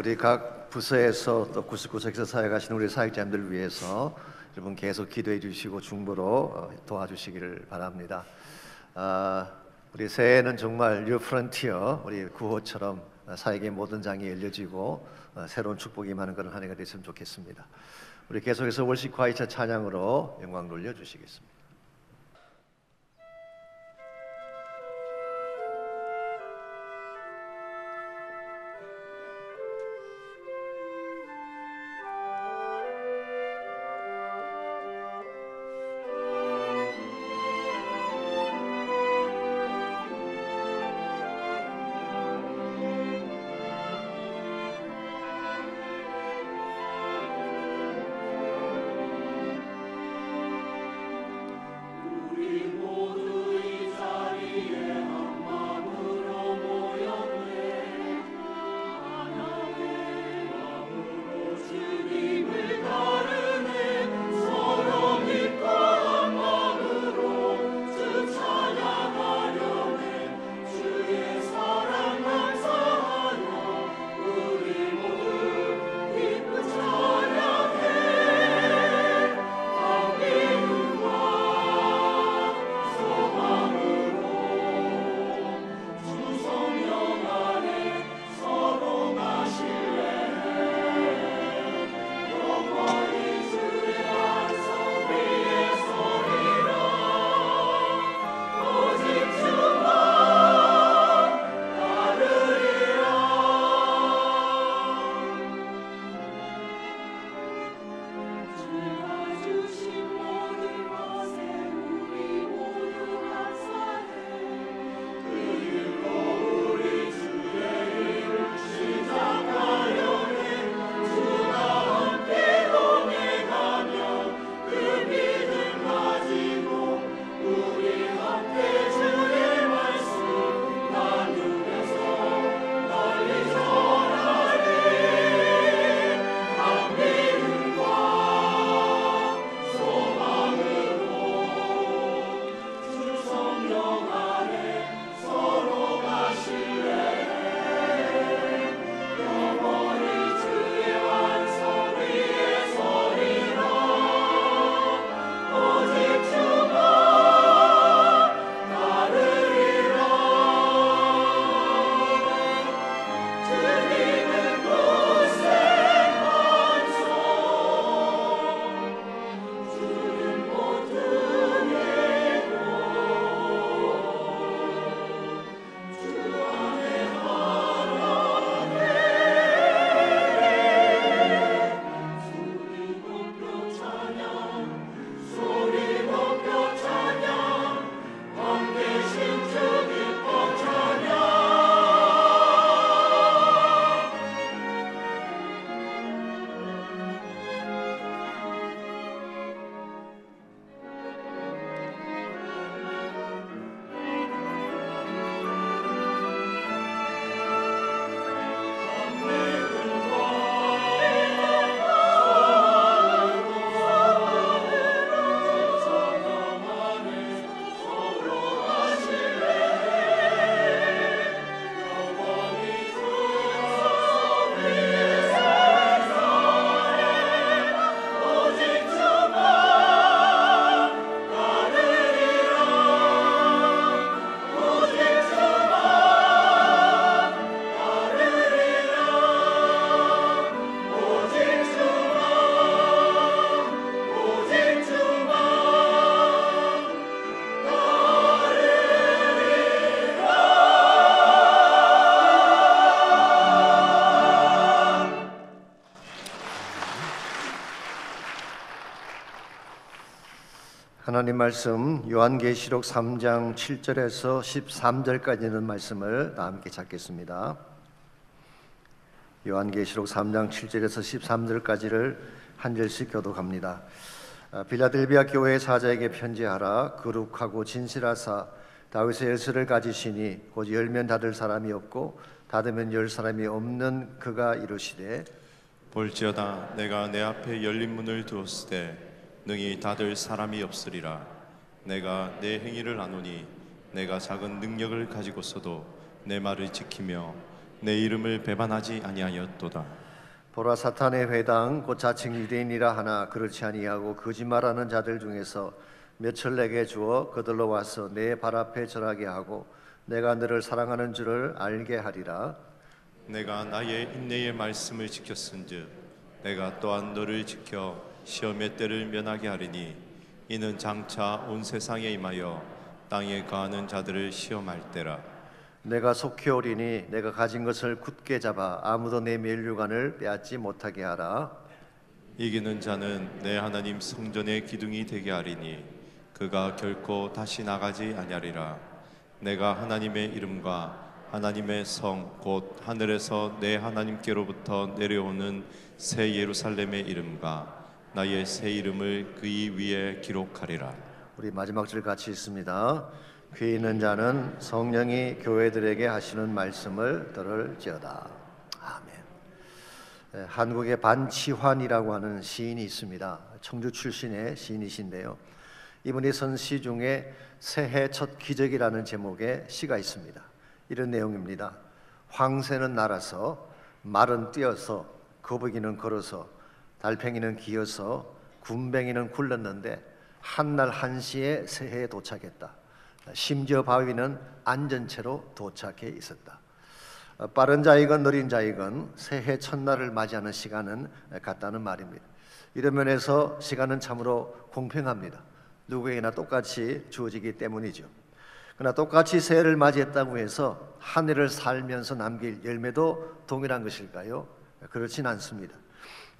우리 각 부서에서 또 구석구석에서 사역하시는 우리 사역자님들을 위해서 여러분 계속 기도해 주시고 중보로 도와주시기를 바랍니다. 우리 새해에는 정말 뉴 프론티어, 우리 구호처럼 사역의 모든 장이 열려지고 새로운 축복이 임하는 그런 한 해가 됐으면 좋겠습니다. 우리 계속해서 월식 과이차 찬양으로 영광 돌려주시겠습니다. 하나님 말씀 요한계시록 3장 7절에서 13절까지 있는 말씀을 다 함께 찾겠습니다. 요한계시록 3장 7절에서 13절까지를 한 절씩 교독합니다. 빌라델비아 교회의 사자에게 편지하라. 거룩하고 진실하사 다윗의 열쇠를 가지시니 곧 열면 닫을 사람이 없고 닫으면 열 사람이 없는 그가 이르시되 볼지어다 내가 내 앞에 열린 문을 두었으되 능히 닫을 사람이 없으리라. 내가 내 행위를 아노니 내가 작은 능력을 가지고서도 내 말을 지키며 내 이름을 배반하지 아니하였도다. 보라, 사탄의 회당 곧 자칭 유대인이라 하나 그렇지 아니하고 거짓말하는 자들 중에서 몇을 내게 주어 그들로 와서 내 발 앞에 절하게 하고 내가 너를 사랑하는 줄을 알게 하리라. 내가 나의 인내의 말씀을 지켰은즉 내가 또한 너를 지켜 시험의 때를 면하게 하리니 이는 장차 온 세상에 임하여 땅에 거하는 자들을 시험할 때라. 내가 속히 오리니 내가 가진 것을 굳게 잡아 아무도 내 면류관을 빼앗지 못하게 하라. 이기는 자는 내 하나님 성전의 기둥이 되게 하리니 그가 결코 다시 나가지 아니하리라. 내가 하나님의 이름과 하나님의 성 곧 하늘에서 내 하나님께로부터 내려오는 새 예루살렘의 이름과 나의 새 이름을 그의 위에 기록하리라. 우리 마지막 절 같이 읽습니다. 귀 있는 자는 성령이 교회들에게 하시는 말씀을 들을지어다. 아멘. 한국의 반치환이라고 하는 시인이 있습니다. 청주 출신의 시인이신데요. 이분이 쓴 시 중에 새해 첫 기적이라는 제목의 시가 있습니다. 이런 내용입니다. 황새는 날아서, 말은 뛰어서, 거북이는 걸어서, 달팽이는 기어서, 군뱅이는 굴렀는데 한날 1시에 새해에 도착했다. 심지어 바위는 앉은 채로 도착해 있었다. 빠른 자이건 느린 자이건 새해 첫날을 맞이하는 시간은 같다는 말입니다. 이런 면에서 시간은 참으로 공평합니다. 누구에게나 똑같이 주어지기 때문이죠. 그러나 똑같이 새해를 맞이했다고 해서 한 해를 살면서 남길 열매도 동일한 것일까요? 그렇진 않습니다.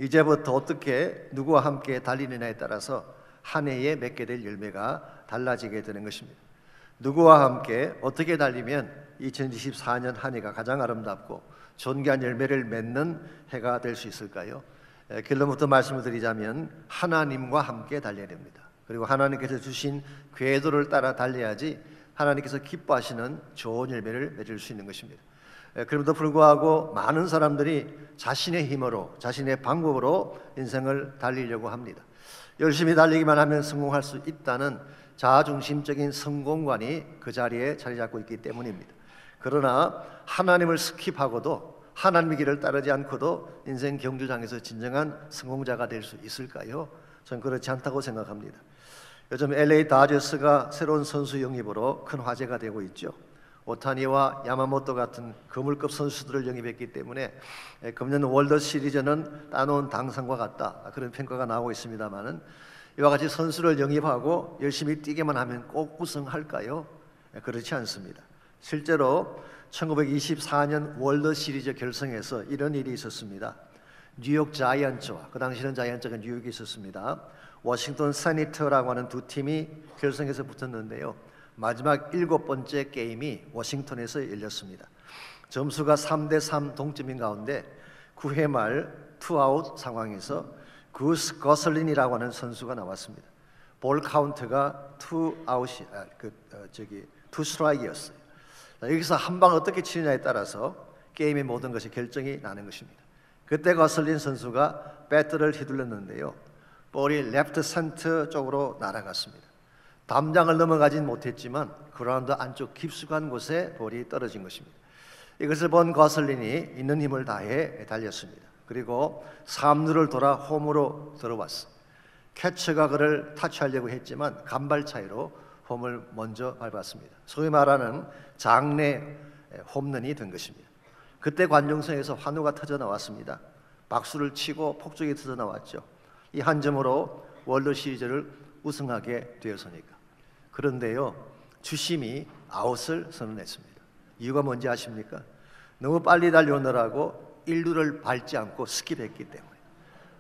이제부터 어떻게 누구와 함께 달리느냐에 따라서 한 해에 맺게 될 열매가 달라지게 되는 것입니다. 누구와 함께 어떻게 달리면 2024년 한 해가 가장 아름답고 존귀한 열매를 맺는 해가 될 수 있을까요? 결론부터 말씀을 드리자면 하나님과 함께 달려야 됩니다. 그리고 하나님께서 주신 궤도를 따라 달려야지 하나님께서 기뻐하시는 좋은 열매를 맺을 수 있는 것입니다. 그럼에도 불구하고 많은 사람들이 자신의 힘으로, 자신의 방법으로 인생을 달리려고 합니다. 열심히 달리기만 하면 성공할 수 있다는 자아중심적인 성공관이 그 자리에 자리 잡고 있기 때문입니다. 그러나 하나님을 스킵하고도 하나님의 길을 따르지 않고도 인생 경주장에서 진정한 성공자가 될 수 있을까요? 저는 그렇지 않다고 생각합니다. 요즘 LA 다저스가 새로운 선수 영입으로 큰 화제가 되고 있죠. 오타니와 야마모토 같은 거물급 선수들을 영입했기 때문에 금년 월드 시리즈는 따놓은 당상과 같다, 그런 평가가 나오고 있습니다만은 이와 같이 선수를 영입하고 열심히 뛰기만 하면 꼭 우승할까요? 그렇지 않습니다. 실제로 1924년 월드 시리즈 결승에서 이런 일이 있었습니다. 뉴욕 자이언츠와, 그 당시는 자이언츠가 뉴욕에 있었습니다. 워싱턴 세니터라고 하는 두 팀이 결승에서 붙었는데요. 마지막 7번째 게임이 워싱턴에서 열렸습니다. 점수가 3대3 동점인 가운데 9회 말 투아웃 상황에서 구스 거슬린이라고 하는 선수가 나왔습니다. 볼 카운트가 투 스트라이크였어요. 여기서 한 방 어떻게 치느냐에 따라서 게임의 모든 것이 결정이 나는 것입니다. 그때 거슬린 선수가 배트를 휘둘렀는데요. 볼이 레프트 센터 쪽으로 날아갔습니다. 담장을 넘어가진 못했지만 그라운드 안쪽 깊숙한 곳에 볼이 떨어진 것입니다. 이것을 본 거슬린이 있는 힘을 다해 달렸습니다. 그리고 3루를 돌아 홈으로 들어왔어. 캐쳐가 그를 타치하려고 했지만 간발 차이로 홈을 먼저 밟았습니다. 소위 말하는 장내 홈런이 된 것입니다. 그때 관중석에서 환호가 터져 나왔습니다. 박수를 치고 폭죽이 터져 나왔죠. 이 한 점으로 월드 시리즈를 우승하게 되었으니까. 그런데요, 주심이 아웃을 선언했습니다. 이유가 뭔지 아십니까? 너무 빨리 달려오느라고 1루를 밟지 않고 스킵했기 때문에.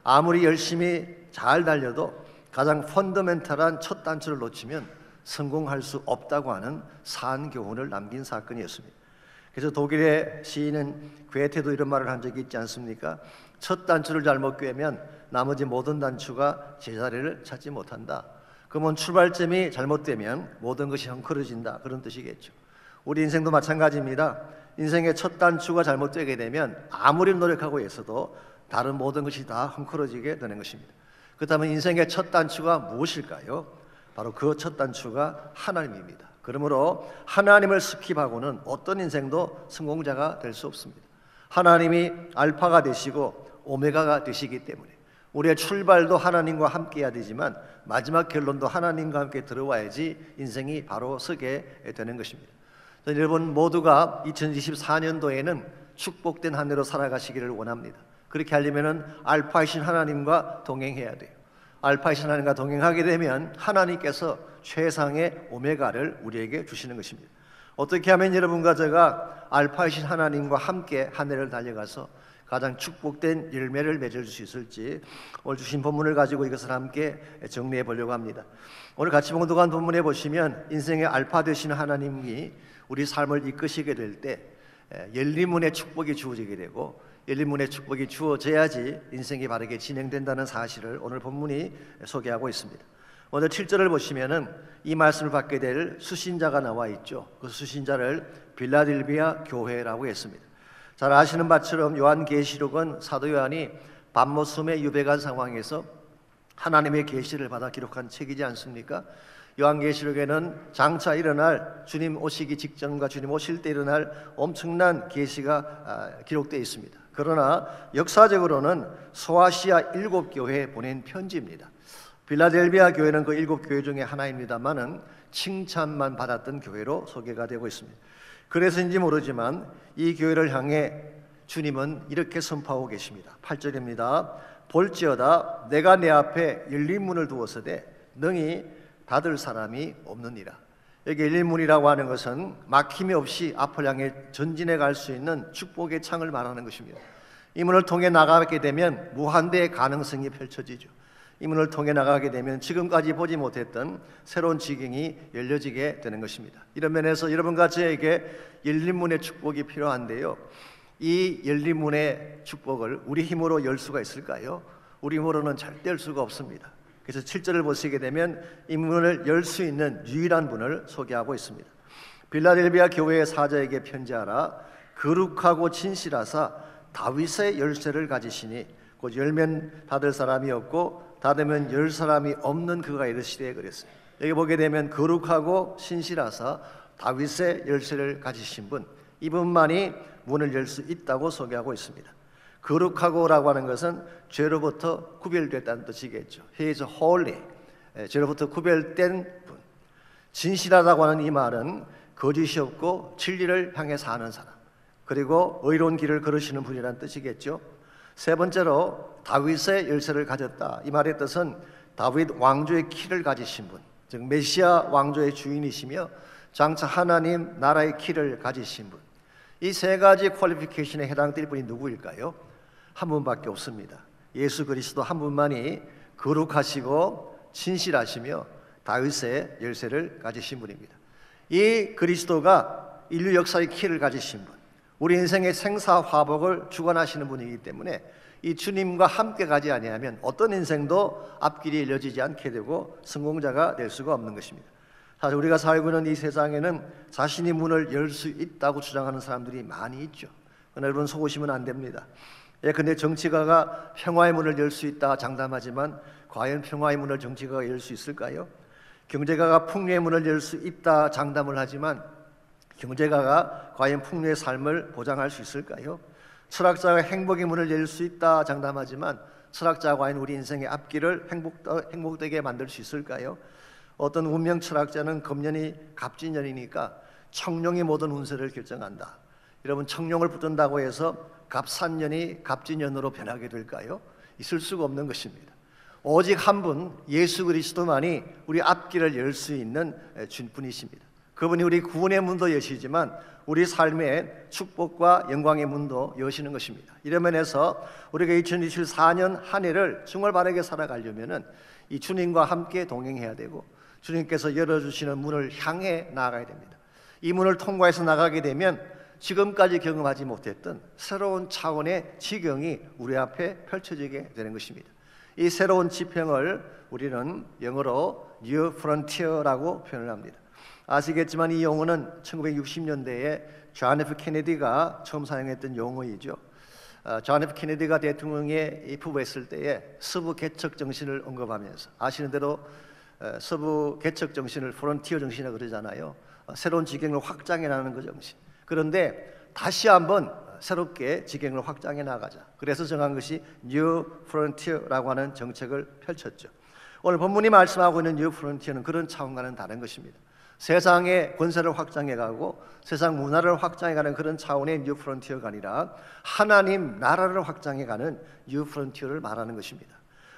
아무리 열심히 잘 달려도 가장 펀더멘탈한 첫 단추를 놓치면 성공할 수 없다고 하는 산 교훈을 남긴 사건이었습니다. 그래서 독일의 시인은 괴테도 이런 말을 한 적이 있지 않습니까? 첫 단추를 잘못 꿰면 나머지 모든 단추가 제자리를 찾지 못한다. 그러면 출발점이 잘못되면 모든 것이 헝클어진다, 그런 뜻이겠죠. 우리 인생도 마찬가지입니다. 인생의 첫 단추가 잘못되게 되면 아무리 노력하고 있어도 다른 모든 것이 다 헝클어지게 되는 것입니다. 그렇다면 인생의 첫 단추가 무엇일까요? 바로 그 첫 단추가 하나님입니다. 그러므로 하나님을 스킵하고는 어떤 인생도 성공자가 될 수 없습니다. 하나님이 알파가 되시고 오메가가 되시기 때문에 우리의 출발도 하나님과 함께 해야 되지만 마지막 결론도 하나님과 함께 들어와야지 인생이 바로 서게 되는 것입니다. 여러분 모두가 2024년도에는 축복된 한 해로 살아가시기를 원합니다. 그렇게 하려면 알파이신 하나님과 동행해야 돼요. 알파이신 하나님과 동행하게 되면 하나님께서 최상의 오메가를 우리에게 주시는 것입니다. 어떻게 하면 여러분과 제가 알파이신 하나님과 함께 한 해를 달려가서 가장 축복된 열매를 맺을 수 있을지 오늘 주신 본문을 가지고 이것을 함께 정리해 보려고 합니다. 오늘 같이 봉독한 본문에 보시면 인생의 알파 되시는 하나님이 우리 삶을 이끄시게 될 때 열린 문의 축복이 주어지게 되고 열린 문의 축복이 주어져야지 인생이 바르게 진행된다는 사실을 오늘 본문이 소개하고 있습니다. 오늘 7절을 보시면은 이 말씀을 받게 될 수신자가 나와 있죠. 그 수신자를 빌라델비아 교회라고 했습니다. 잘 아시는 바처럼 요한계시록은 사도 요한이 밤모섬에 유배간 상황에서 하나님의 계시를 받아 기록한 책이지 않습니까? 요한계시록에는 장차 일어날 주님 오시기 직전과 주님 오실 때 일어날 엄청난 계시가 기록되어 있습니다. 그러나 역사적으로는 소아시아 7교회에 보낸 편지입니다. 빌라델비아 교회는 그 7교회 중에 하나입니다만은 칭찬만 받았던 교회로 소개가 되고 있습니다. 그래서인지 모르지만 이 교회를 향해 주님은 이렇게 선포하고 계십니다. 8절입니다. 볼지어다 내가 내 앞에 열린 문을 두었으되 능히 닫을 사람이 없느니라. 여기 열린 문이라고 하는 것은 막힘이 없이 앞을 향해 전진해 갈 수 있는 축복의 창을 말하는 것입니다. 이 문을 통해 나가게 되면 무한대의 가능성이 펼쳐지죠. 이 문을 통해 나가게 되면 지금까지 보지 못했던 새로운 지경이 열려지게 되는 것입니다. 이런 면에서 여러분과 저에게 열린 문의 축복이 필요한데요, 이 열린 문의 축복을 우리 힘으로 열 수가 있을까요? 우리 힘으로는 절대 열 수가 없습니다. 그래서 7절을 보시게 되면 이 문을 열 수 있는 유일한 분을 소개하고 있습니다. 빌라델비아 교회의 사자에게 편지하라. 거룩하고 진실하사 다윗의 열쇠를 가지시니 곧 열면 닫을 사람이 없고 닫으면 열 사람이 없는 그가 이르시되 그랬어요. 여기 보게 되면 거룩하고 신실하사 다윗의 열쇠를 가지신 분, 이분만이 문을 열 수 있다고 소개하고 있습니다. 거룩하고라고 하는 것은 죄로부터 구별됐다는 뜻이겠죠. He is holy. 죄로부터 구별된 분. 진실하다고 하는 이 말은 거짓이 없고 진리를 향해 사는 사람, 그리고 의로운 길을 걸으시는 분이라는 뜻이겠죠. 세 번째로 다윗의 열쇠를 가졌다. 이 말의 뜻은 다윗 왕조의 키를 가지신 분, 즉 메시아 왕조의 주인이시며 장차 하나님 나라의 키를 가지신 분. 이 세 가지 퀄리피케이션에 해당될 분이 누구일까요? 한 분밖에 없습니다. 예수 그리스도 한 분만이 거룩하시고 진실하시며 다윗의 열쇠를 가지신 분입니다. 이 그리스도가 인류 역사의 키를 가지신 분, 우리 인생의 생사화복을 주관하시는 분이기 때문에 이 주님과 함께 가지 아니하면 어떤 인생도 앞길이 열려지지 않게 되고 성공자가 될 수가 없는 것입니다. 사실 우리가 살고 있는 이 세상에는 자신이 문을 열 수 있다고 주장하는 사람들이 많이 있죠. 그러나 여러분 속으시면 안 됩니다. 근데 정치가가 평화의 문을 열 수 있다 장담하지만 과연 평화의 문을 정치가가 열 수 있을까요? 경제가가 풍요의 문을 열 수 있다 장담을 하지만 경제가가 과연 풍요의 삶을 보장할 수 있을까요? 철학자가 행복의 문을 열 수 있다 장담하지만 철학자가 과연 우리 인생의 앞길을 행복되게 만들 수 있을까요? 어떤 운명 철학자는 금년이 갑진년이니까 청룡이 모든 운세를 결정한다. 여러분, 청룡을 붙든다고 해서 갑산년이 갑진년으로 변하게 될까요? 있을 수가 없는 것입니다. 오직 한 분, 예수 그리스도만이 우리 앞길을 열 수 있는 분이십니다. 그분이 우리 구원의 문도 여시지만 우리 삶의 축복과 영광의 문도 여시는 것입니다. 이런 면에서 우리가 2024년 한 해를 정말 바르게 살아가려면은 이 주님과 함께 동행해야 되고 주님께서 열어주시는 문을 향해 나아가야 됩니다. 이 문을 통과해서 나가게 되면 지금까지 경험하지 못했던 새로운 차원의 지경이 우리 앞에 펼쳐지게 되는 것입니다. 이 새로운 지평을 우리는 영어로 New Frontier라고 표현을 합니다. 아시겠지만 이 용어는 1960년대에 존 F 케네디가 처음 사용했던 용어이죠. 존 F 케네디가 대통령에 입후보했을 때에 서부 개척 정신을 언급하면서, 아시는 대로 서부 개척 정신을 프론티어 정신이라고 그러잖아요. 새로운 지경을 확장해 나가는 그 정신. 그런데 다시 한번 새롭게 지경을 확장해 나가자. 그래서 정한 것이 New Frontier라고 하는 정책을 펼쳤죠. 오늘 본문이 말씀하고 있는 New Frontier는 그런 차원과는 다른 것입니다. 세상의 권세를 확장해가고 세상 문화를 확장해가는 그런 차원의 New Frontier가 아니라 하나님 나라를 확장해가는 New Frontier를 말하는 것입니다.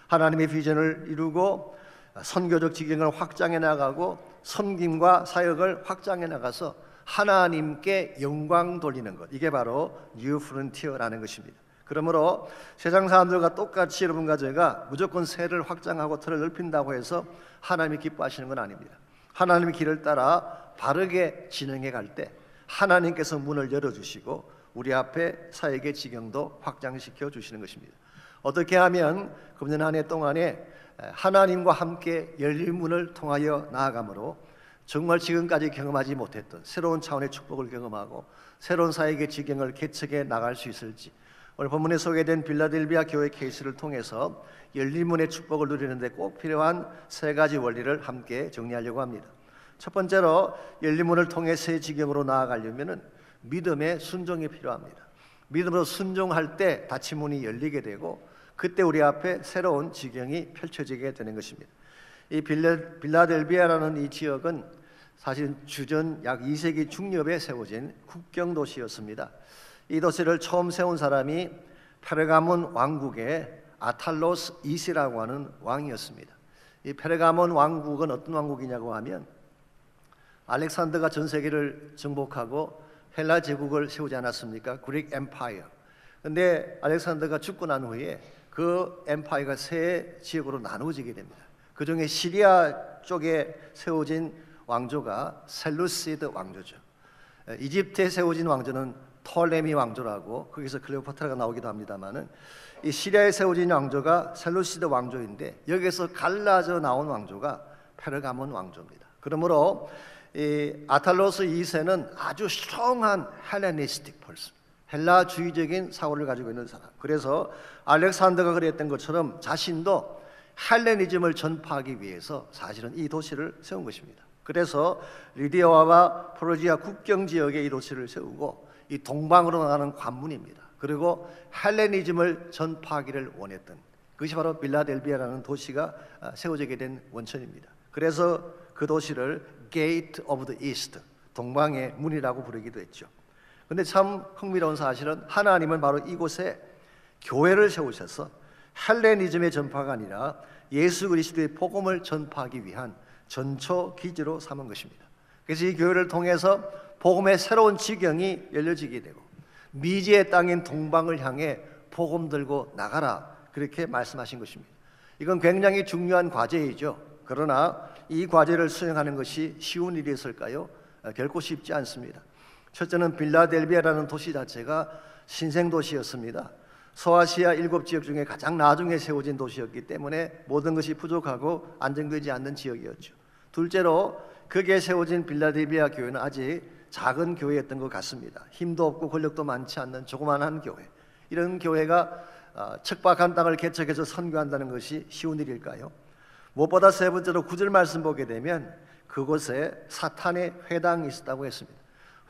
하나님의 비전을 이루고 선교적 지경을 확장해 나가고 섬김과 사역을 확장해 나가서 하나님께 영광 돌리는 것, 이게 바로 New Frontier라는 것입니다. 그러므로 세상 사람들과 똑같이 여러분과 제가 무조건 세를 확장하고 틀을 넓힌다고 해서 하나님이 기뻐하시는 건 아닙니다. 하나님의 길을 따라 바르게 진행해 갈 때 하나님께서 문을 열어주시고 우리 앞에 사역의 지경도 확장시켜 주시는 것입니다. 어떻게 하면 금년 한 해 동안에 하나님과 함께 열린 문을 통하여 나아가므로 정말 지금까지 경험하지 못했던 새로운 차원의 축복을 경험하고 새로운 사역의 지경을 개척해 나갈 수 있을지, 오늘 본문에 소개된 빌라델비아 교회 케이스를 통해서 열린 문의 축복을 누리는 데 꼭 필요한 세 가지 원리를 함께 정리하려고 합니다. 첫 번째로 열린 문을 통해 새 지경으로 나아가려면 믿음의 순종이 필요합니다. 믿음으로 순종할 때 닫힌 문이 열리게 되고 그때 우리 앞에 새로운 지경이 펼쳐지게 되는 것입니다. 이 빌라델비아라는 이 지역은 사실 주전 약 2세기 중엽에 세워진 국경 도시였습니다. 이 도시를 처음 세운 사람이 페르가몬 왕국의 아탈로스 2세라고 하는 왕이었습니다. 이 페르가몬 왕국은 어떤 왕국이냐고 하면 알렉산더가 전 세계를 정복하고 헬라 제국을 세우지 않았습니까? 그릭 엠파이어. 근데 알렉산더가 죽고 난 후에 그 엠파이어가 세 지역으로 나누어지게 됩니다. 그 중에 시리아 쪽에 세워진 왕조가 셀루시드 왕조죠. 이집트에 세워진 왕조는 톨레미 왕조라고, 거기서 클레오파트라가 나오기도 합니다만은 이 시리아에 세워진 왕조가 셀루시드 왕조인데 여기서 갈라져 나온 왕조가 페르가몬 왕조입니다. 그러므로 이 아탈로스 2세는 아주 strong한 헬레니스틱 펄스, 헬라주의적인 사고를 가지고 있는 사람. 그래서 알렉산더가 그랬던 것처럼 자신도 헬레니즘을 전파하기 위해서 사실은 이 도시를 세운 것입니다. 그래서 리디아와 프로지아 국경 지역에 이 도시를 세우고 이 동방으로 나가는 관문입니다. 그리고 헬레니즘을 전파하기를 원했던 그것이 바로 빌라델비아라는 도시가 세워지게 된 원천입니다. 그래서 그 도시를 Gate of the East, 동방의 문이라고 부르기도 했죠. 그런데 참 흥미로운 사실은 하나님은 바로 이곳에 교회를 세우셔서 헬레니즘의 전파가 아니라 예수 그리스도의 복음을 전파하기 위한 전초 기지로 삼은 것입니다. 그래서 이 교회를 통해서 복음의 새로운 지경이 열려지게 되고 미지의 땅인 동방을 향해 복음 들고 나가라, 그렇게 말씀하신 것입니다. 이건 굉장히 중요한 과제이죠. 그러나 이 과제를 수행하는 것이 쉬운 일이었을까요? 결코 쉽지 않습니다. 첫째는 빌라델비아라는 도시 자체가 신생도시였습니다. 소아시아 7지역 중에 가장 나중에 세워진 도시였기 때문에 모든 것이 부족하고 안정되지 않는 지역이었죠. 둘째로 거기에 세워진 빌라델비아 교회는 아직 작은 교회였던 것 같습니다. 힘도 없고 권력도 많지 않는 조그만한 교회. 이런 교회가 척박한 땅을 개척해서 선교한다는 것이 쉬운 일일까요? 무엇보다 세 번째로 9절 말씀 보게 되면 그곳에 사탄의 회당이 있었다고 했습니다.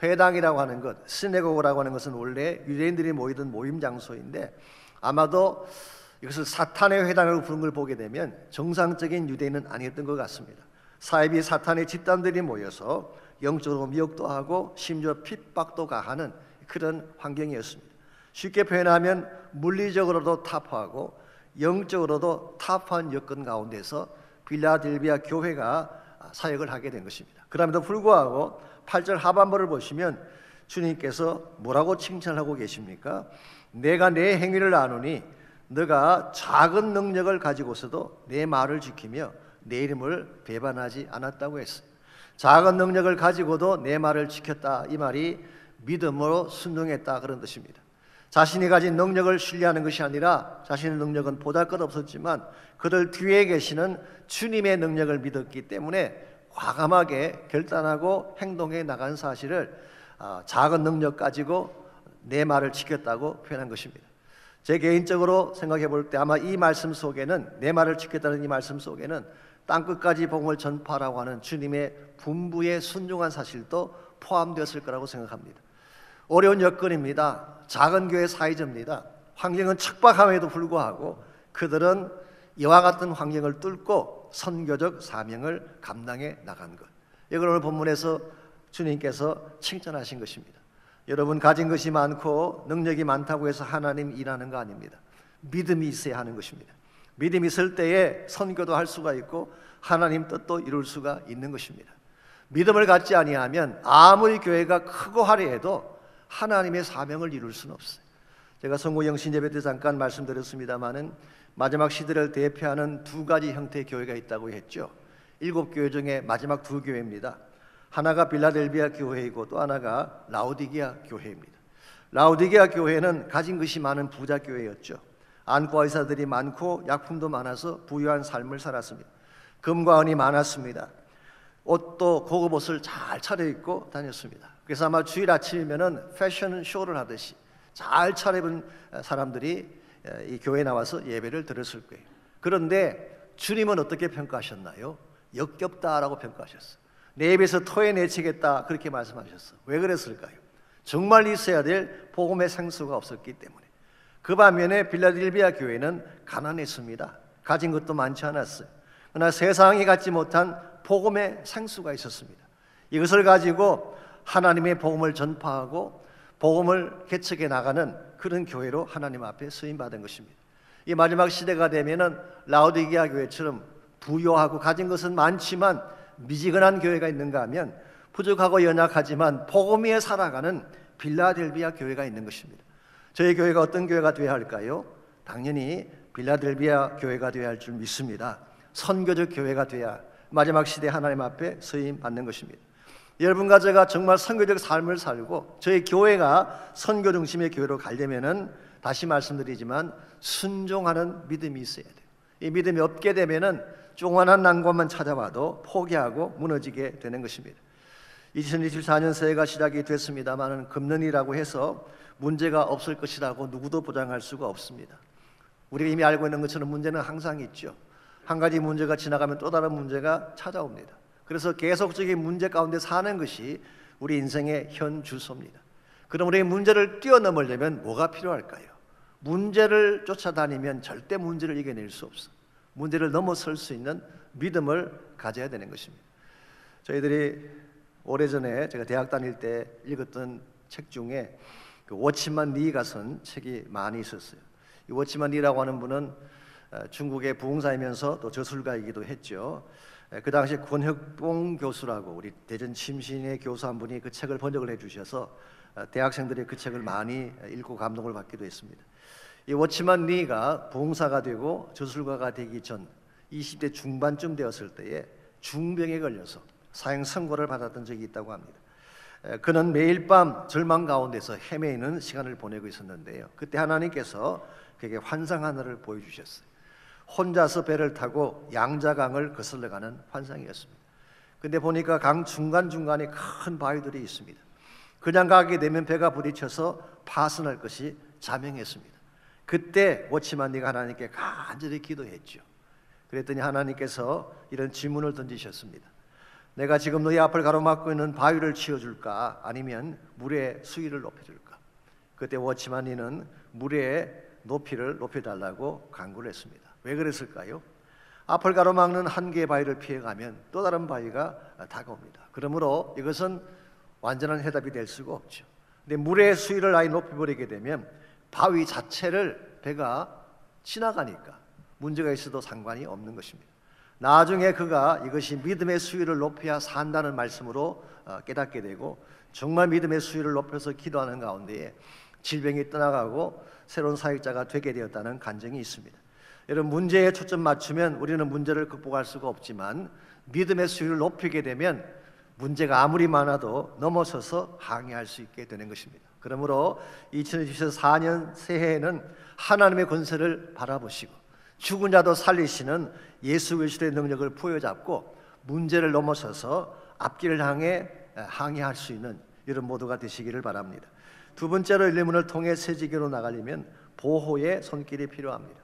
회당이라고 하는 것, 시네고그라고 하는 것은 원래 유대인들이 모이던 모임 장소인데 아마도 이것을 사탄의 회당으로 부른 걸 보게 되면 정상적인 유대인은 아니었던 것 같습니다. 사이비 사탄의 집단들이 모여서 영적으로 미혹도 하고 심지어 핍박도 가하는 그런 환경이었습니다. 쉽게 표현하면 물리적으로도 타프하고 영적으로도 타프한 여건 가운데서 빌라델비아 교회가 사역을 하게 된 것입니다. 그럼에도 불구하고 8절 하반부를 보시면 주님께서 뭐라고 칭찬하고 계십니까? 내가 내 행위를 아노니 너가 작은 능력을 가지고서도 내 말을 지키며 내 이름을 배반하지 않았다고 했어. 작은 능력을 가지고도 내 말을 지켰다. 이 말이 믿음으로 순종했다 그런 뜻입니다. 자신이 가진 능력을 신뢰하는 것이 아니라 자신의 능력은 보잘것없었지만 그들 뒤에 계시는 주님의 능력을 믿었기 때문에 과감하게 결단하고 행동해 나간 사실을 작은 능력 가지고 내 말을 지켰다고 표현한 것입니다. 제 개인적으로 생각해 볼 때 아마 이 말씀 속에는, 내 말을 지켰다는 이 말씀 속에는 땅끝까지 복음을 전파하라고 하는 주님의 분부에 순종한 사실도 포함되었을 거라고 생각합니다. 어려운 여건입니다. 작은 교회 사회자입니다. 환경은 척박함에도 불구하고 그들은 이와 같은 환경을 뚫고 선교적 사명을 감당해 나간 것, 이걸 오늘 본문에서 주님께서 칭찬하신 것입니다. 여러분, 가진 것이 많고 능력이 많다고 해서 하나님 일하는 거 아닙니다. 믿음이 있어야 하는 것입니다. 믿음이 있을 때에 선교도 할 수가 있고 하나님 뜻도 이룰 수가 있는 것입니다. 믿음을 갖지 아니하면 아무리 교회가 크고 화려해도 하나님의 사명을 이룰 수는 없어요. 제가 선고영신 예배 때 잠깐 말씀드렸습니다마는 마지막 시대를 대표하는 두 가지 형태의 교회가 있다고 했죠. 7교회 중에 마지막 2교회입니다. 하나가 빌라델비아 교회이고 또 하나가 라오디게아 교회입니다. 라오디게아 교회는 가진 것이 많은 부자 교회였죠. 안과 의사들이 많고 약품도 많아서 부유한 삶을 살았습니다. 금과 은이 많았습니다. 옷도 고급 옷을 잘 차려입고 다녔습니다. 그래서 아마 주일 아침이면은 패션 쇼를 하듯이 잘 차려입은 사람들이 이 교회에 나와서 예배를 드렸을 거예요. 그런데 주님은 어떻게 평가하셨나요? 역겹다라고 평가하셨어요. 내 입에서 토해내치겠다 그렇게 말씀하셨어요. 왜 그랬을까요? 정말 있어야 될 복음의 생수가 없었기 때문에. 그 반면에 빌라델비아 교회는 가난했습니다. 가진 것도 많지 않았어요. 그러나 세상이 갖지 못한 복음의 생수가 있었습니다. 이것을 가지고 하나님의 복음을 전파하고 복음을 개척해 나가는 그런 교회로 하나님 앞에 쓰임받은 것입니다. 이 마지막 시대가 되면은 라오디게아 교회처럼 부유하고 가진 것은 많지만 미지근한 교회가 있는가 하면 부족하고 연약하지만 복음 위에 살아가는 빌라델비아 교회가 있는 것입니다. 저희 교회가 어떤 교회가 되어야 할까요? 당연히 빌라델비아 교회가 되어야 할 줄 믿습니다. 선교적 교회가 되어야 마지막 시대 하나님 앞에 쓰임 받는 것입니다. 여러분과 제가 정말 선교적 삶을 살고 저희 교회가 선교 중심의 교회로 가려면은 다시 말씀드리지만 순종하는 믿음이 있어야 돼요. 이 믿음이 없게 되면은 조그만한 난관만 찾아와도 포기하고 무너지게 되는 것입니다. 2024년 새해가 시작이 됐습니다만은 금년이라고 해서 문제가 없을 것이라고 누구도 보장할 수가 없습니다. 우리가 이미 알고 있는 것처럼 문제는 항상 있죠. 한 가지 문제가 지나가면 또 다른 문제가 찾아옵니다. 그래서 계속적인 문제 가운데 사는 것이 우리 인생의 현 주소입니다. 그럼 우리 문제를 뛰어넘으려면 뭐가 필요할까요? 문제를 쫓아다니면 절대 문제를 이겨낼 수 없어. 문제를 넘어설 수 있는 믿음을 가져야 되는 것입니다. 저희들이 오래전에 제가 대학 다닐 때 읽었던 책 중에 그 워치만 리가 쓴 책이 많이 있었어요. 이 워치만 리라고 하는 분은 중국의 부흥사이면서 또 저술가이기도 했죠. 그 당시 권혁봉 교수라고 우리 대전 침신의 교수 한 분이 그 책을 번역을 해주셔서 대학생들이 그 책을 많이 읽고 감동을 받기도 했습니다. 이 워치만 리가 부흥사가 되고 저술가가 되기 전 20대 중반쯤 되었을 때에 중병에 걸려서 사형 선고를 받았던 적이 있다고 합니다. 그는 매일 밤 절망 가운데서 헤매이는 시간을 보내고 있었는데요. 그때 하나님께서 그에게 환상 하나를 보여주셨어요. 혼자서 배를 타고 양자강을 거슬러가는 환상이었습니다. 근데 보니까 강 중간중간에 큰 바위들이 있습니다. 그냥 가게 되면 배가 부딪혀서 파손할 것이 자명했습니다. 그때 워치만 리가 하나님께 간절히 기도했죠. 그랬더니 하나님께서 이런 질문을 던지셨습니다. 내가 지금 너희 앞을 가로막고 있는 바위를 치워줄까? 아니면 물의 수위를 높여줄까? 그때 워치만 리는 물의 높이를 높여달라고 간구를 했습니다. 왜 그랬을까요? 앞을 가로막는 한 개의 바위를 피해가면 또 다른 바위가 다가옵니다. 그러므로 이것은 완전한 해답이 될 수가 없죠. 근데 물의 수위를 아예 높여버리게 되면 바위 자체를 배가 지나가니까 문제가 있어도 상관이 없는 것입니다. 나중에 그가 이것이 믿음의 수위를 높여야 산다는 말씀으로 깨닫게 되고 정말 믿음의 수위를 높여서 기도하는 가운데에 질병이 떠나가고 새로운 사역자가 되게 되었다는 간증이 있습니다. 여러분, 문제에 초점 맞추면 우리는 문제를 극복할 수가 없지만 믿음의 수위를 높이게 되면 문제가 아무리 많아도 넘어서서 항해할 수 있게 되는 것입니다. 그러므로 2024년 새해에는 하나님의 권세를 바라보시고 죽은 자도 살리시는 예수 그리스도의 능력을 부여잡고 문제를 넘어서서 앞길을 향해 항해할 수 있는 이런 모두가 되시기를 바랍니다. 두 번째로 일문을 통해 새 지기로 나가려면 보호의 손길이 필요합니다.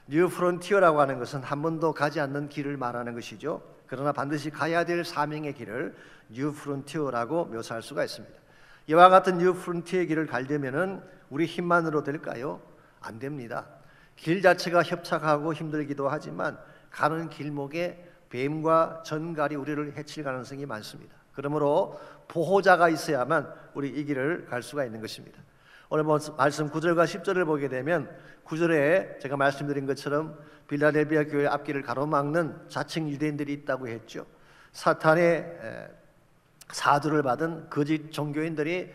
뉴 프론티어라고 하는 것은 한 번도 가지 않는 길을 말하는 것이죠. 그러나 반드시 가야 될 사명의 길을 뉴 프론티어라고 묘사할 수가 있습니다. 이와 같은 뉴 프론티어의 길을 가려면은 우리 힘만으로 될까요? 안 됩니다. 길 자체가 협착하고 힘들기도 하지만 가는 길목에 뱀과 전갈이 우리를 해칠 가능성이 많습니다. 그러므로 보호자가 있어야만 우리 이 길을 갈 수가 있는 것입니다. 오늘 말씀 9절과 10절을 보게 되면 9절에 제가 말씀드린 것처럼 빌라델비아 교회 앞길을 가로막는 자칭 유대인들이 있다고 했죠. 사탄의 사두를 받은 거짓 종교인들이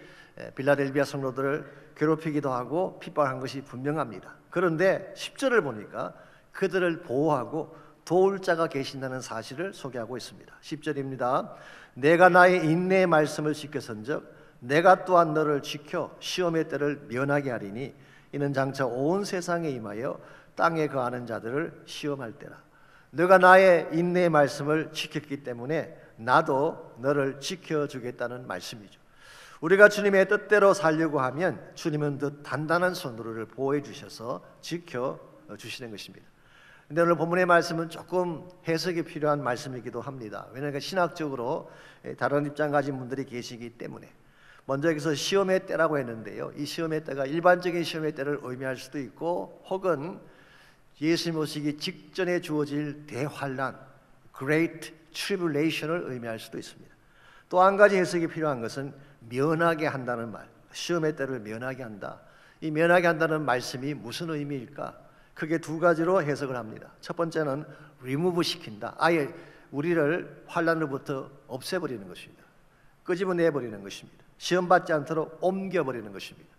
빌라델비아 성도들을 괴롭히기도 하고 핍박한 것이 분명합니다. 그런데 10절을 보니까 그들을 보호하고 도울 자가 계신다는 사실을 소개하고 있습니다. 10절입니다. 내가 나의 인내의 말씀을 지켰은즉 내가 또한 너를 지켜 시험의 때를 면하게 하리니 이는 장차 온 세상에 임하여 땅에 거하는 자들을 시험할 때라. 너가 나의 인내의 말씀을 지켰기 때문에 나도 너를 지켜주겠다는 말씀이죠. 우리가 주님의 뜻대로 살려고 하면 주님은 그 단단한 손으로를 보호해 주셔서 지켜주시는 것입니다. 근데 오늘 본문의 말씀은 조금 해석이 필요한 말씀이기도 합니다. 왜냐하면 신학적으로 다른 입장 가진 분들이 계시기 때문에. 먼저 여기서 시험의 때라고 했는데요, 이 시험의 때가 일반적인 시험의 때를 의미할 수도 있고 혹은 예수님 오시기 직전에 주어질 대환란, Great Tribulation을 의미할 수도 있습니다. 또 한 가지 해석이 필요한 것은 면하게 한다는 말, 시험의 때를 면하게 한다. 이 면하게 한다는 말씀이 무슨 의미일까? 크게 두 가지로 해석을 합니다. 첫 번째는 remove 시킨다. 아예 우리를 환란으로부터 없애버리는 것입니다. 끄집어내버리는 것입니다. 시험받지 않도록 옮겨버리는 것입니다.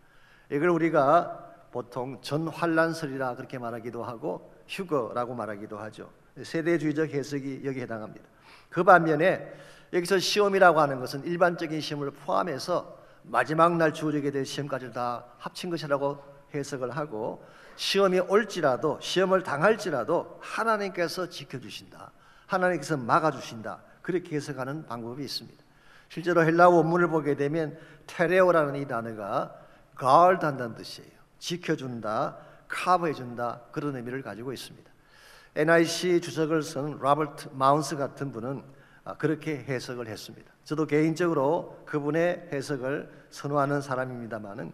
이걸 우리가 보통 전환란설이라 그렇게 말하기도 하고 휴거라고 말하기도 하죠. 세대주의적 해석이 여기에 해당합니다. 그 반면에 여기서 시험이라고 하는 것은 일반적인 시험을 포함해서 마지막 날 주어지게 될 시험까지 다 합친 것이라고 해석을 하고, 시험이 올지라도 시험을 당할지라도 하나님께서 지켜주신다, 하나님께서 막아주신다, 그렇게 해석하는 방법이 있습니다. 실제로 헬라어 원문을 보게 되면 테레오라는 이 단어가 guard 한다는 뜻이에요. 지켜준다, 커버해준다, 그런 의미를 가지고 있습니다. NIC 주석을 쓴 로버트 마운스 같은 분은 그렇게 해석을 했습니다. 저도 개인적으로 그분의 해석을 선호하는 사람입니다만은,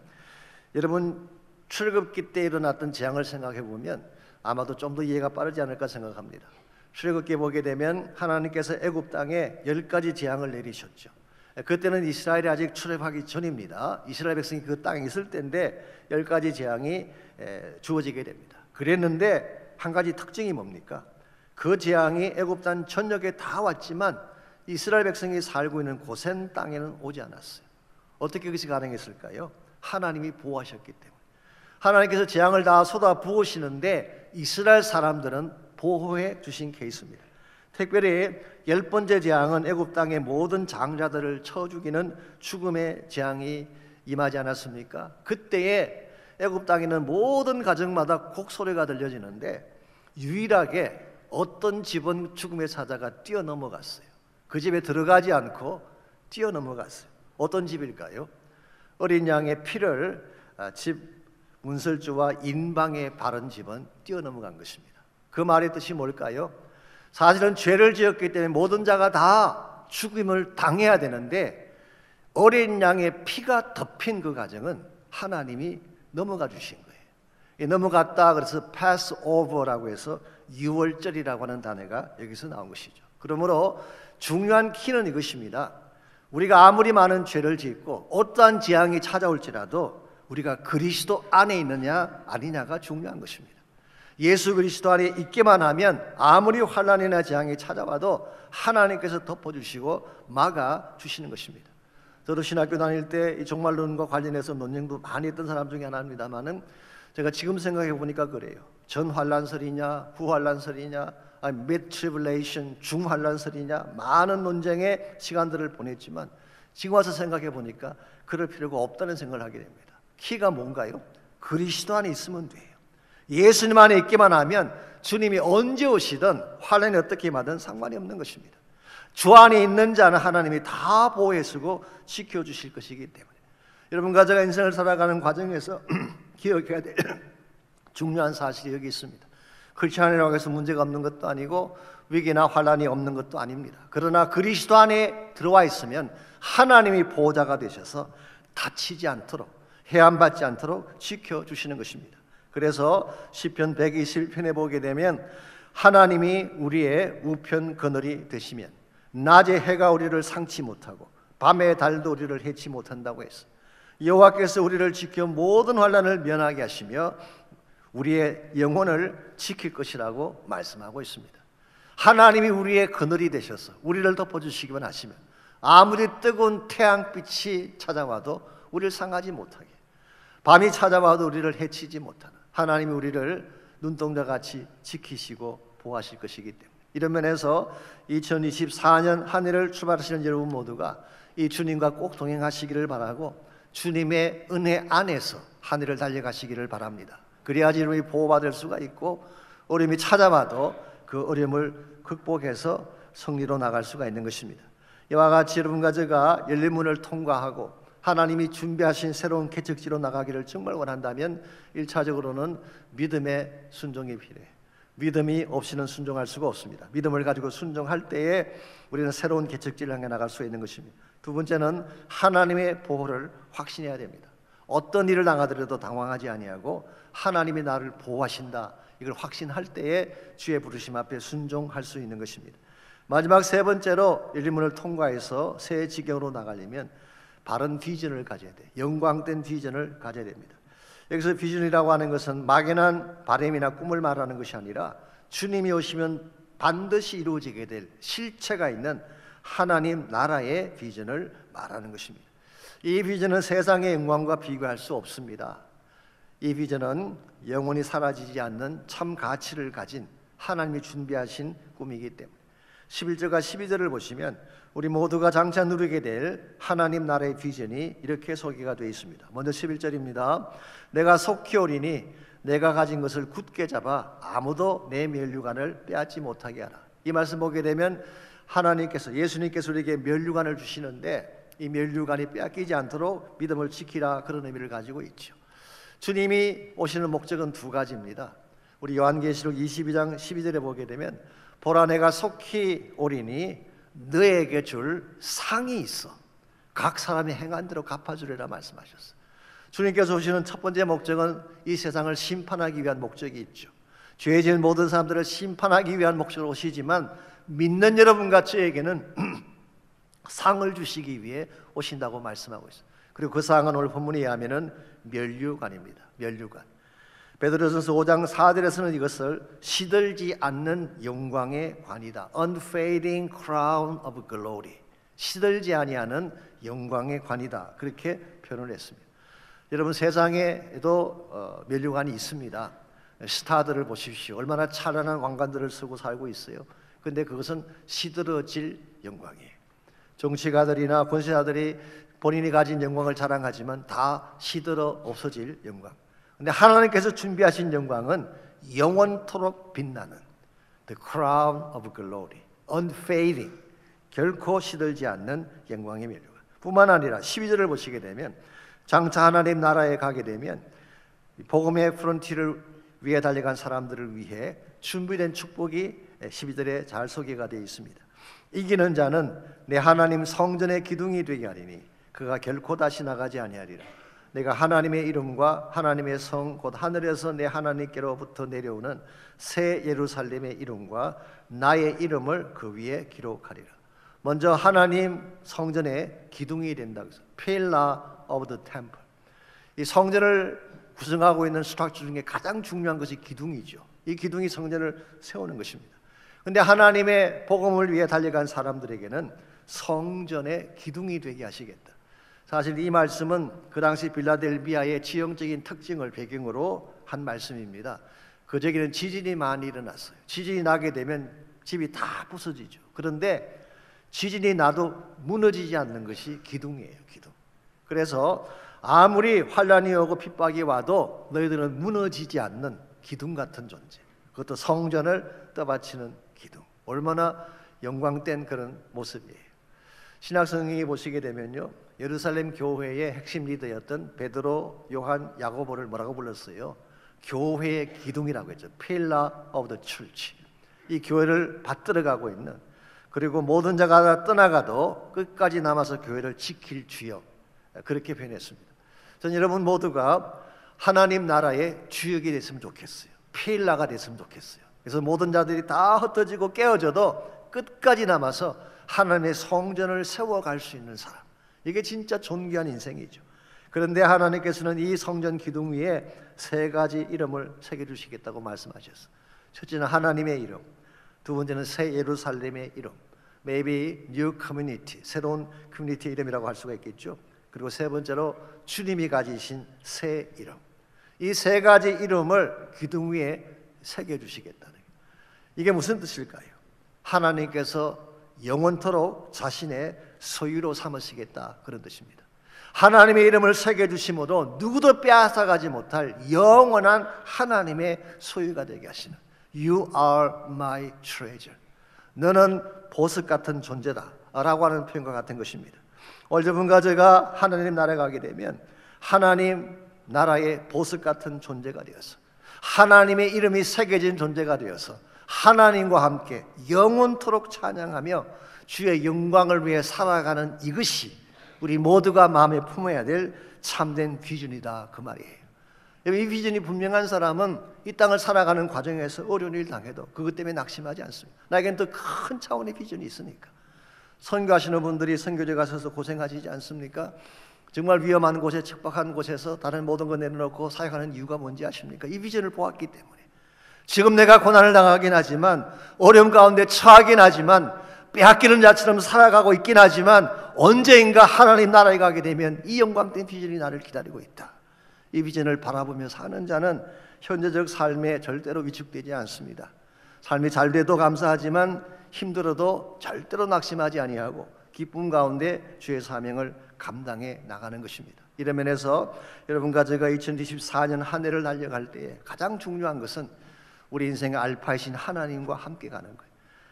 여러분 출애굽기 때 일어났던 재앙을 생각해 보면 아마도 좀 더 이해가 빠르지 않을까 생각합니다. 출애굽기 보게 되면 하나님께서 애굽 땅에 10가지 재앙을 내리셨죠. 그때는 이스라엘이 아직 출애굽하기 전입니다. 이스라엘 백성이 그 땅에 있을 때인데 10가지 재앙이 주어지게 됩니다. 그랬는데 한 가지 특징이 뭡니까? 그 재앙이 애굽 땅 전역에 다 왔지만 이스라엘 백성이 살고 있는 고센 땅에는 오지 않았어요. 어떻게 그것이 가능했을까요? 하나님이 보호하셨기 때문에. 하나님께서 재앙을 다 쏟아 부으시는데 이스라엘 사람들은 보호해 주신 케이스입니다. 특별히 10번째 재앙은 애굽 땅의 모든 장자들을 쳐 죽이는 죽음의 재앙이 임하지 않았습니까? 그때에 애굽 땅에 있는 모든 가정마다 곡소리가 들려지는데 유일하게 어떤 집은 죽음의 사자가 뛰어넘어갔어요. 그 집에 들어가지 않고 뛰어넘어갔어요. 어떤 집일까요? 어린 양의 피를 집 문설주와 인방에 바른 집은 뛰어넘어간 것입니다. 그 말의 뜻이 뭘까요? 사실은 죄를 지었기 때문에 모든 자가 다 죽임을 당해야 되는데 어린 양의 피가 덮인 그 가정은 하나님이 넘어가 주신 거예요. 넘어갔다 그래서 Passover라고 해서 유월절이라고 하는 단어가 여기서 나온 것이죠. 그러므로 중요한 키는 이것입니다. 우리가 아무리 많은 죄를 짓고 어떠한 재앙이 찾아올지라도 우리가 그리스도 안에 있느냐 아니냐가 중요한 것입니다. 예수 그리스도 안에 있기만 하면 아무리 환난이나 재앙이 찾아와도 하나님께서 덮어주시고 막아주시는 것입니다. 저도 신학교 다닐 때 이 종말론과 관련해서 논쟁도 많이 했던 사람 중에 하나입니다만은 제가 지금 생각해 보니까 그래요. 전환란설이냐, 후환란설이냐, mid tribulation, 중환란설이냐, 많은 논쟁의 시간들을 보냈지만 지금 와서 생각해 보니까 그럴 필요가 없다는 생각을 하게 됩니다. 키가 뭔가요? 그리스도 안에 있으면 돼요. 예수님 안에 있기만 하면 주님이 언제 오시든 환란이 어떻게 임하든 상관이 없는 것입니다. 주 안에 있는 자는 하나님이 다 보호해 주고 지켜주실 것이기 때문에 여러분과 제가 인생을 살아가는 과정에서 기억해야 될 중요한 사실이 여기 있습니다. 크리스천이라고 해서 문제가 없는 것도 아니고 위기나 환란이 없는 것도 아닙니다. 그러나 그리스도 안에 들어와 있으면 하나님이 보호자가 되셔서 다치지 않도록, 해함받지 않도록 지켜주시는 것입니다. 그래서 시편 121편에 보게 되면 하나님이 우리의 우편 그늘이 되시면 낮에 해가 우리를 상치 못하고 밤에 달도 우리를 해치 못한다고 했어. 여호와께서 우리를 지켜 모든 환난을 면하게 하시며 우리의 영혼을 지킬 것이라고 말씀하고 있습니다. 하나님이 우리의 그늘이 되셔서 우리를 덮어주시기만 하시면 아무리 뜨거운 태양빛이 찾아와도 우리를 상하지 못하게, 밤이 찾아와도 우리를 해치지 못하는 하나님이 우리를 눈동자같이 지키시고 보호하실 것이기 때문에 이런 면에서 2024년 한 해를 출발하시는 여러분 모두가 이 주님과 꼭 동행하시기를 바라고 주님의 은혜 안에서 한 해를 달려가시기를 바랍니다. 그래야지 여러분이 보호받을 수가 있고 어려움이 찾아와도 그 어려움을 극복해서 승리로 나갈 수가 있는 것입니다. 이와 같이 여러분과 제가 열린 문을 통과하고 하나님이 준비하신 새로운 개척지로 나가기를 정말 원한다면 1차적으로는 믿음의 순종이 필요해요. 믿음이 없이는 순종할 수가 없습니다. 믿음을 가지고 순종할 때에 우리는 새로운 개척지를 향해 나갈 수 있는 것입니다. 두 번째는 하나님의 보호를 확신해야 됩니다. 어떤 일을 당하더라도 당황하지 아니하고 하나님이 나를 보호하신다, 이걸 확신할 때에 주의 부르심 앞에 순종할 수 있는 것입니다. 마지막 세 번째로 열린 문을 통과해서 새 지경으로 나가려면 바른 비전을 가져야 돼요. 영광된 비전을 가져야 됩니다. 여기서 비전이라고 하는 것은 막연한 바람이나 꿈을 말하는 것이 아니라 주님이 오시면 반드시 이루어지게 될 실체가 있는 하나님 나라의 비전을 말하는 것입니다. 이 비전은 세상의 영광과 비교할 수 없습니다. 이 비전은 영원히 사라지지 않는 참 가치를 가진 하나님이 준비하신 꿈이기 때문에 11절과 12절을 보시면 우리 모두가 장차 누리게 될 하나님 나라의 비전이 이렇게 소개가 되어 있습니다. 먼저 11절입니다. 내가 속히 오리니 내가 가진 것을 굳게 잡아 아무도 내 면류관을 빼앗지 못하게 하라. 이 말씀 보게 되면 하나님께서, 예수님께서 우리에게 면류관을 주시는데 이 면류관이 빼앗기지 않도록 믿음을 지키라, 그런 의미를 가지고 있죠. 주님이 오시는 목적은 두 가지입니다. 우리 요한계시록 22장 12절에 보게 되면 보라 내가 속히 오리니 너에게 줄 상이 있어 각 사람이 행한 대로 갚아주리라 말씀하셨어요. 주님께서 오시는 첫 번째 목적은 이 세상을 심판하기 위한 목적이 있죠. 죄 지은 모든 사람들을 심판하기 위한 목적으로 오시지만 믿는 여러분과 저에게는 상을 주시기 위해 오신다고 말씀하고 있어요. 그리고 그 상은 오늘 본문에 의하면 면류관입니다. 면류관. 베드로전서 5장 4절에서는 이것을 시들지 않는 영광의 관이다. Unfading crown of glory. 시들지 아니하는 영광의 관이다. 그렇게 표현을 했습니다. 여러분 세상에도 면류관이 있습니다. 스타들을 보십시오. 얼마나 찬란한 왕관들을 쓰고 살고 있어요. 그런데 그것은 시들어질 영광이에요. 정치가들이나 권세자들이 본인이 가진 영광을 자랑하지만 다 시들어 없어질 영광. 그런데 하나님께서 준비하신 영광은 영원토록 빛나는 The crown of glory, unfading, 결코 시들지 않는 영광의 면류관. 뿐만 아니라 12절을 보시게 되면 장차 하나님 나라에 가게 되면 복음의 프론티를 위해 달려간 사람들을 위해 준비된 축복이 12절에 잘 소개가 되어 있습니다. 이기는 자는 내 하나님 성전의 기둥이 되게 하리니 그가 결코 다시 나가지 아니하리라. 내가 하나님의 이름과 하나님의 성 곧 하늘에서 내 하나님께로부터 내려오는 새 예루살렘의 이름과 나의 이름을 그 위에 기록하리라. 먼저 하나님 성전의 기둥이 된다고 해서 Pillar of the Temple. 이 성전을 구성하고 있는 스트럭처 중에 가장 중요한 것이 기둥이죠. 이 기둥이 성전을 세우는 것입니다. 그런데 하나님의 복음을 위해 달려간 사람들에게는 성전의 기둥이 되게 하시겠다. 사실 이 말씀은 그 당시 빌라델비아의 지형적인 특징을 배경으로 한 말씀입니다. 그저기는 지진이 많이 일어났어요. 지진이 나게 되면 집이 다 부서지죠. 그런데 지진이 나도 무너지지 않는 것이 기둥이에요. 기둥. 그래서 아무리 환란이 오고 핍박이 와도 너희들은 무너지지 않는 기둥 같은 존재. 그것도 성전을 떠받치는 기둥. 얼마나 영광된 그런 모습이에요. 신학성경에 보시게 되면요, 예루살렘 교회의 핵심 리더였던 베드로, 요한, 야고보를 뭐라고 불렀어요? 교회의 기둥이라고 했죠. Pillar of the Church. 이 교회를 받들어가고 있는, 그리고 모든 자가 다 떠나가도 끝까지 남아서 교회를 지킬 주역, 그렇게 표현했습니다. 저는 여러분 모두가 하나님 나라의 주역이 됐으면 좋겠어요. 필라가 됐으면 좋겠어요. 그래서 모든 자들이 다 흩어지고 깨어져도 끝까지 남아서 하나님의 성전을 세워갈 수 있는 사람, 이게 진짜 존귀한 인생이죠. 그런데 하나님께서는 이 성전 기둥 위에 세 가지 이름을 새겨주시겠다고 말씀하셨어요. 첫째는 하나님의 이름, 두 번째는 새 예루살렘의 이름, maybe new community, 새로운 커뮤니티의 이름이라고 할 수가 있겠죠. 그리고 세 번째로 주님이 가지신 새 이름, 이 세 가지 이름을 기둥 위에 새겨주시겠다는 거예요. 이게 무슨 뜻일까요? 하나님께서 영원토록 자신의 소유로 삼으시겠다, 그런 뜻입니다. 하나님의 이름을 새겨주심으로 누구도 빼앗아가지 못할 영원한 하나님의 소유가 되게 하시는, You are my treasure, 너는 보석 같은 존재다 라고 하는 표현과 같은 것입니다. 여러분과 제가 하나님 나라에 가게 되면 하나님 나라의 보석 같은 존재가 되어서, 하나님의 이름이 새겨진 존재가 되어서 하나님과 함께 영원토록 찬양하며 주의 영광을 위해 살아가는, 이것이 우리 모두가 마음에 품어야 될 참된 비전이다, 그 말이에요. 이 비전이 분명한 사람은 이 땅을 살아가는 과정에서 어려운 일 당해도 그것 때문에 낙심하지 않습니다. 나에겐 더 큰 차원의 비전이 있으니까. 선교하시는 분들이 선교제 가셔서 고생하시지 않습니까? 정말 위험한 곳에, 척박한 곳에서 다른 모든 거 내려놓고 사역하는 이유가 뭔지 아십니까? 이 비전을 보았기 때문에. 지금 내가 고난을 당하긴 하지만, 어려움 가운데 처하긴 하지만, 빼앗기는 자처럼 살아가고 있긴 하지만, 언제인가 하나님 나라에 가게 되면 이 영광된 비전이 나를 기다리고 있다. 이 비전을 바라보며 사는 자는 현재적 삶에 절대로 위축되지 않습니다. 삶이 잘 돼도 감사하지만 힘들어도 절대로 낙심하지 아니하고 기쁨 가운데 주의 사명을 감당해 나가는 것입니다. 이런 면에서 여러분과 제가 2024년 한 해를 달려갈 때에 가장 중요한 것은 우리 인생의 알파이신 하나님과 함께 가는 거예요.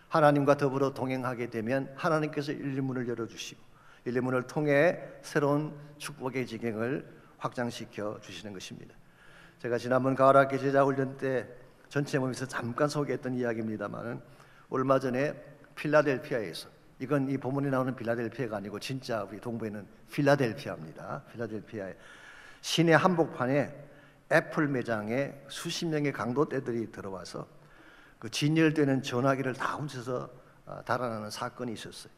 하나님과 더불어 동행하게 되면 하나님께서 일문을 열어주시고 일문을 통해 새로운 축복의 지경을 확장시켜 주시는 것입니다. 제가 지난번 가을학기 제자훈련 때 전체 모임에서 잠깐 소개했던 이야기입니다만, 얼마 전에 필라델피아에서, 이건 이 본문에 나오는 필라델피아가 아니고 진짜 우리 동부에는 필라델피아입니다. 필라델피아의 시내 한복판에 애플 매장에 수십 명의 강도떼들이 들어와서 그 진열되는 전화기를 다 훔쳐서 달아나는 사건이 있었어요.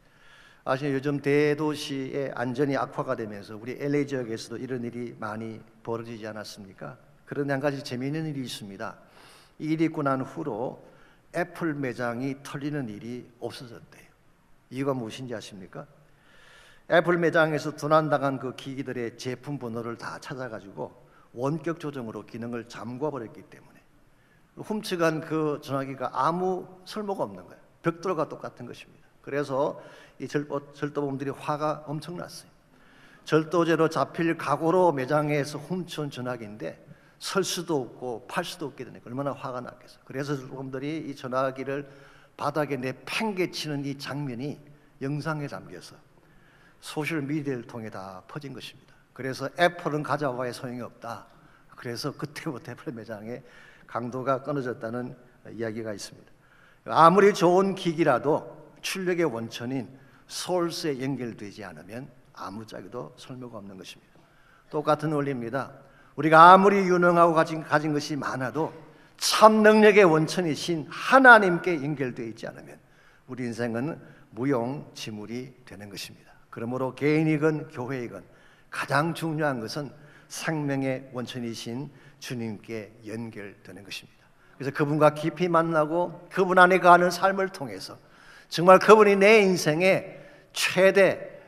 아시죠? 요즘 대도시의 안전이 악화가 되면서 우리 LA 지역에서도 이런 일이 많이 벌어지지 않았습니까? 그런데 한 가지 재미있는 일이 있습니다. 이 일이 있고 난 후로 애플 매장이 털리는 일이 없어졌대요. 이유가 무엇인지 아십니까? 애플 매장에서 도난당한 그 기기들의 제품 번호를 다 찾아가지고 원격 조정으로 기능을 잠궈버렸기 때문에 훔쳐간 그 전화기가 아무 쓸모가 없는 거예요. 벽돌과 똑같은 것입니다. 그래서 이 절도범들이 화가 엄청났어요. 절도죄로 잡힐 각오로 매장에서 훔쳐온 전화기인데 설 수도 없고 팔 수도 없게 되니까 얼마나 화가 났겠어요. 그래서 절도범들이 이 전화기를 바닥에 내팽개치는 이 장면이 영상에 담겨서 소셜미디어를 통해 다 퍼진 것입니다. 그래서 애플은 가져와야 소용이 없다. 그래서 그때부터 애플 매장에 강도가 끊어졌다는 이야기가 있습니다. 아무리 좋은 기기라도 출력의 원천인 소스에 연결되지 않으면 아무짝에도 설모가 없는 것입니다. 똑같은 원리입니다. 우리가 아무리 유능하고 가진 것이 많아도 참 능력의 원천이신 하나님께 연결되어 있지 않으면 우리 인생은 무용지물이 되는 것입니다. 그러므로 개인이건 교회이건 가장 중요한 것은 생명의 원천이신 주님께 연결되는 것입니다. 그래서 그분과 깊이 만나고 그분 안에 거하는 삶을 통해서 정말 그분이 내 인생의 최대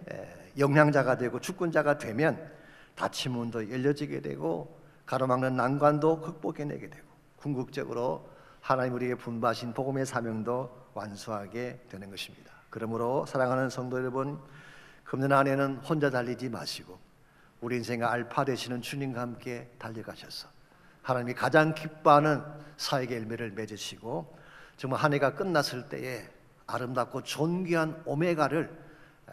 영향자가 되고 주권자가 되면 닫힌 문도 열려지게 되고 가로막는 난관도 극복해내게 되고 궁극적으로 하나님 우리에게 분부하신 복음의 사명도 완수하게 되는 것입니다. 그러므로 사랑하는 성도 여러분, 금년 한 해는 혼자 달리지 마시고 우리 인생의 알파 되시는 주님과 함께 달려가셔서 하나님이 가장 기뻐하는 사역의 열매를 맺으시고 정말 한 해가 끝났을 때에 아름답고 존귀한 오메가를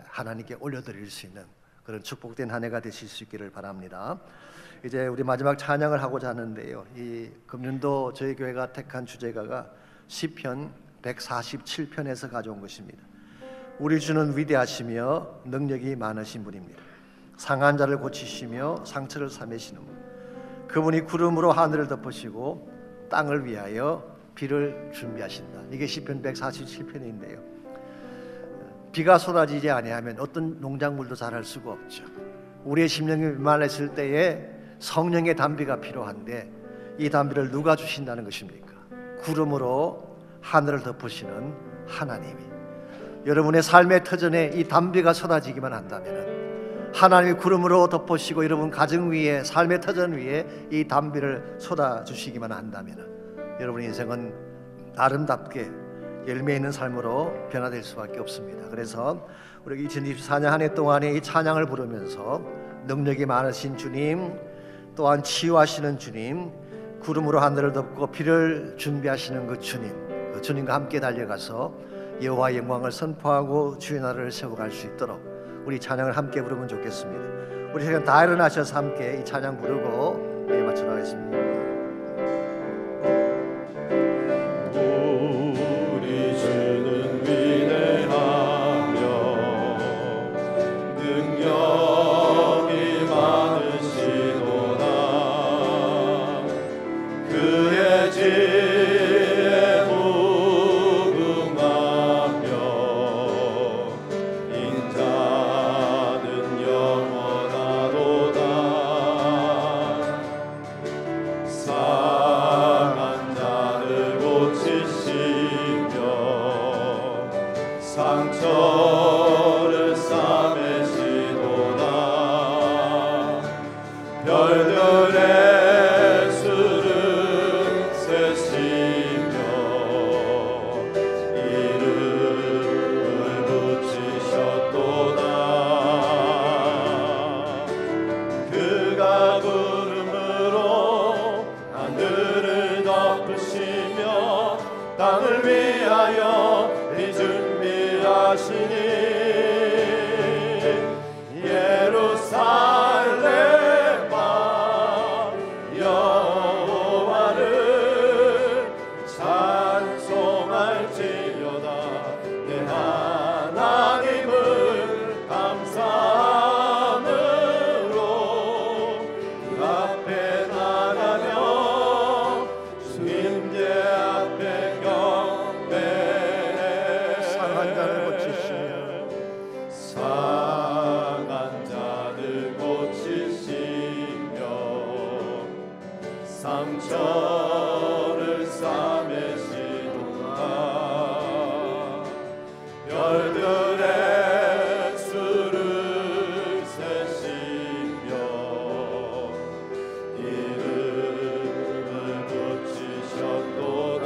하나님께 올려드릴 수 있는 그런 축복된 한 해가 되실 수 있기를 바랍니다. 이제 우리 마지막 찬양을 하고자 하는데요, 이 금년도 저희 교회가 택한 주제가가 시편 147편에서 가져온 것입니다. 우리 주는 위대하시며 능력이 많으신 분입니다. 상한 자를 고치시며 상처를 사매시는 분, 그분이 구름으로 하늘을 덮으시고 땅을 위하여 비를 준비하신다. 이게 시편 147편인데요, 비가 쏟아지지 아니하면 어떤 농작물도 자랄 수가 없죠. 우리의 심령이 메말랐을 때에 성령의 담비가 필요한데 이 담비를 누가 주신다는 것입니까? 구름으로 하늘을 덮으시는 하나님이 여러분의 삶의 터전에 이 담비가 쏟아지기만 한다면, 하나님이 구름으로 덮으시고 여러분 가정 위에, 삶의 터전 위에 이 담비를 쏟아주시기만 한다면 여러분의 인생은 아름답게 열매 있는 삶으로 변화될 수밖에 없습니다. 그래서 우리 2024년 한 해 동안에 이 찬양을 부르면서 능력이 많으신 주님, 또한 치유하시는 주님, 구름으로 하늘을 덮고 비를 준비하시는 그 주님, 그 주님과 함께 달려가서 여호와의 영광을 선포하고 주의 나라를 세워갈 수 있도록 우리 찬양을 함께 부르면 좋겠습니다. 우리 시간 다 일어나셔서 함께 이 찬양 부르고 예배 마쳐 나가겠습니다. 상처를 싸매시도다. 별들의 수를 세시며 이름을 붙이셨도다. 그가 구름으로 하늘을 덮으시며 땅을 위하여 준비하시니 예루살렘아 여호와를 찬송할지어다. 내 하나님을 감사함으로 그 앞에 나가며 주님께 앞에 경배 상한 자를 고치시며 상처를 싸매시도다. 별들의 수를 세시며 이름을 붙이셨도다.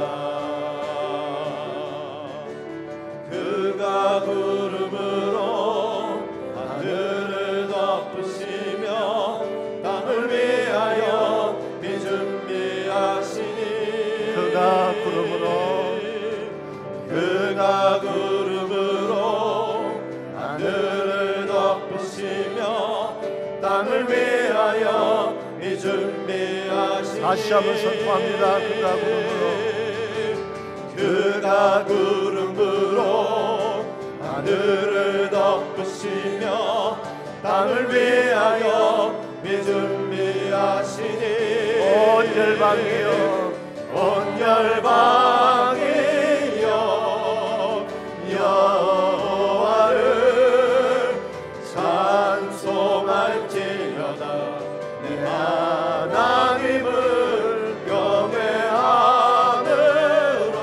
그가 구름으로 하늘을 덮으시며 땅을 위하여 비 준비하시니 그가 구름으로 하늘을 덮으시며 땅을 위하여 비 준비하시니 다시 한번 선포합니다. 그가 구름으로 하늘을 덮으시며 땅을 위하여 비 준비하시니 온 열방이여 온 열방이여 여호와를 찬송할지어다. 내 하나님을 경외함으로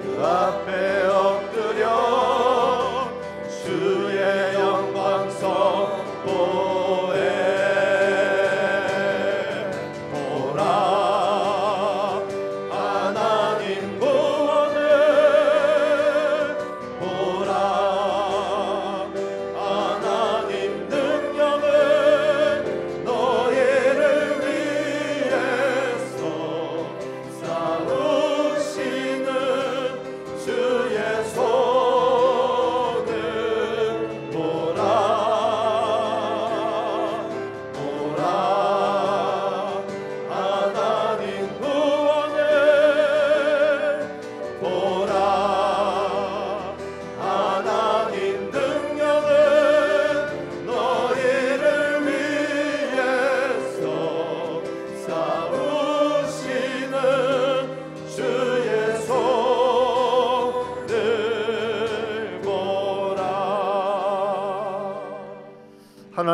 그 앞에 엎드려 주의 영광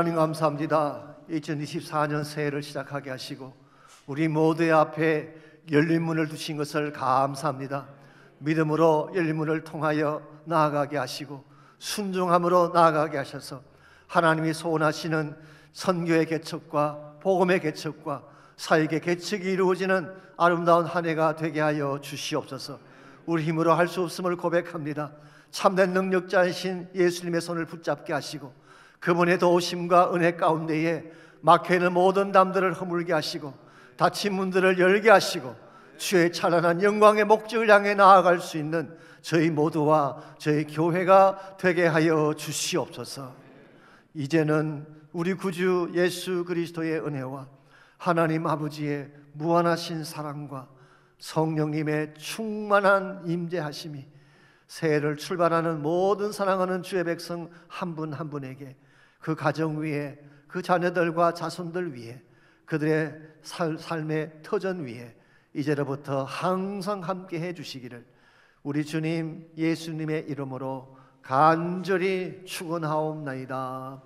하나님 감사합니다. 2024년 새해를 시작하게 하시고 우리 모두의 앞에 열린 문을 두신 것을 감사합니다. 믿음으로 열린 문을 통하여 나아가게 하시고 순종함으로 나아가게 하셔서 하나님이 소원하시는 선교의 개척과 복음의 개척과 사역의 개척이 이루어지는 아름다운 한 해가 되게 하여 주시옵소서. 우리 힘으로 할 수 없음을 고백합니다. 참된 능력자이신 예수님의 손을 붙잡게 하시고 그분의 도우심과 은혜 가운데에 막혀있는 모든 담들을 허물게 하시고 닫힌 문들을 열게 하시고 주의 찬란한 영광의 목적을 향해 나아갈 수 있는 저희 모두와 저희 교회가 되게 하여 주시옵소서. 이제는 우리 구주 예수 그리스도의 은혜와 하나님 아버지의 무한하신 사랑과 성령님의 충만한 임재하심이 새해를 출발하는 모든 사랑하는 주의 백성 한 분 한 분에게, 그 가정 위에, 그 자녀들과 자손들 위에, 그들의 삶의 터전 위에 이제로부터 항상 함께 해 주시기를 우리 주님 예수님의 이름으로 간절히 축원하옵나이다.